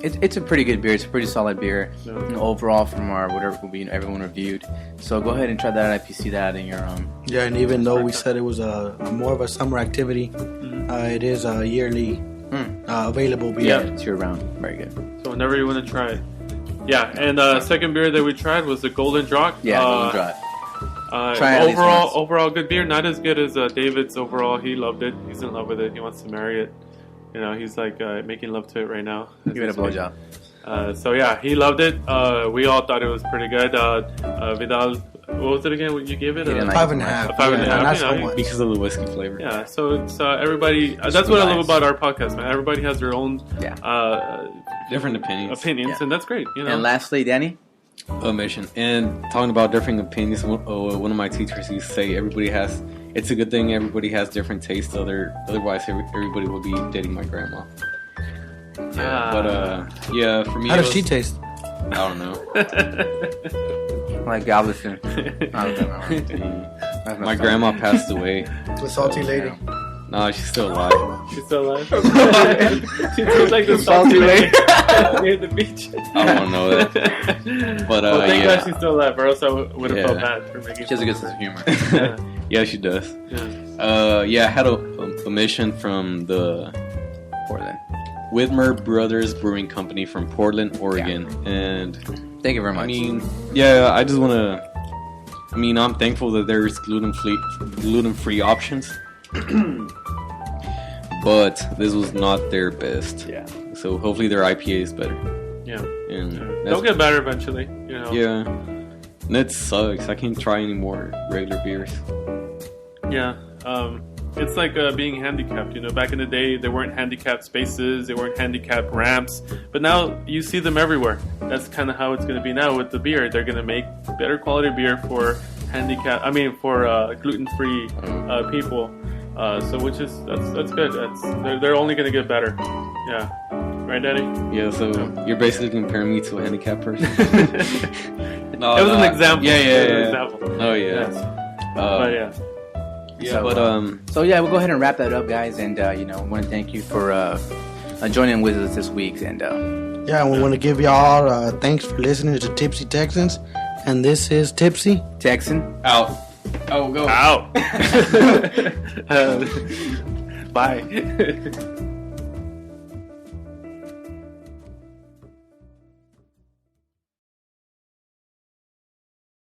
It's a pretty good beer. It's a pretty solid beer overall from our whatever everyone reviewed. So go ahead and try that out if you see that in your Yeah, and even though we said it was a more of a summer activity, it is a yearly available beer. Yeah. it's year round. Very good. So whenever you want to try it. Yeah, and second beer that we tried was the Golden Drop. Yeah, Golden Drop. Overall good beer. Not as good as David's overall. He loved it. He's in love with it. He wants to marry it. You know, he's like making love to it right now. Give it a blowjob. So yeah, he loved it. We all thought it was pretty good. Vidal, what was it again? What you gave it? 5.5. 5.5. Because of the whiskey flavor. Yeah. So it's everybody. That's what I love about our podcast, man. Everybody has their own different opinions, and that's great. You know. And lastly, Danny. Omission. And talking about different opinions, one of my teachers used to say it's a good thing everybody has different tastes, otherwise everybody would be dating my grandma. Yeah, for me, how does she taste? I don't know. Like Galveston. I don't know. My grandma passed away. The salty lady. No, she's still alive. She's still alive? She tastes like the salty lady near the beach. I don't know that. But, thank God she's still alive, or else I would have felt bad for making. She has a good sense of humor. Yeah, she does. Yeah. I had a mission from the Portland Whitmer Brothers Brewing Company from Portland, Oregon. And thank you very much. I mean, I just want to... I mean, I'm thankful that there's gluten-free options. But this was not their best. Yeah. So hopefully their IPA is better. Yeah. And they'll get better eventually, you know. Yeah. And it sucks. I can't try any more regular beers. Yeah. It's like being handicapped. You know, back in the day, there weren't handicapped spaces, there weren't handicapped ramps, but now you see them everywhere. That's kind of how it's going to be now with the beer. They're going to make better quality beer for gluten-free people. So which is that's good. They're only going to get better. Yeah. Right, Daddy? Yeah. So you're basically comparing me to a handicapped person. No, it was an example. Yeah. Example. Oh yeah. Yes. But yeah. Yeah, so we'll go ahead and wrap that up, guys, and I want to thank you for joining with us this week, and we want to give y'all thanks for listening to Tipsy Texans, and this is Tipsy Texan out. Oh, go out. Bye.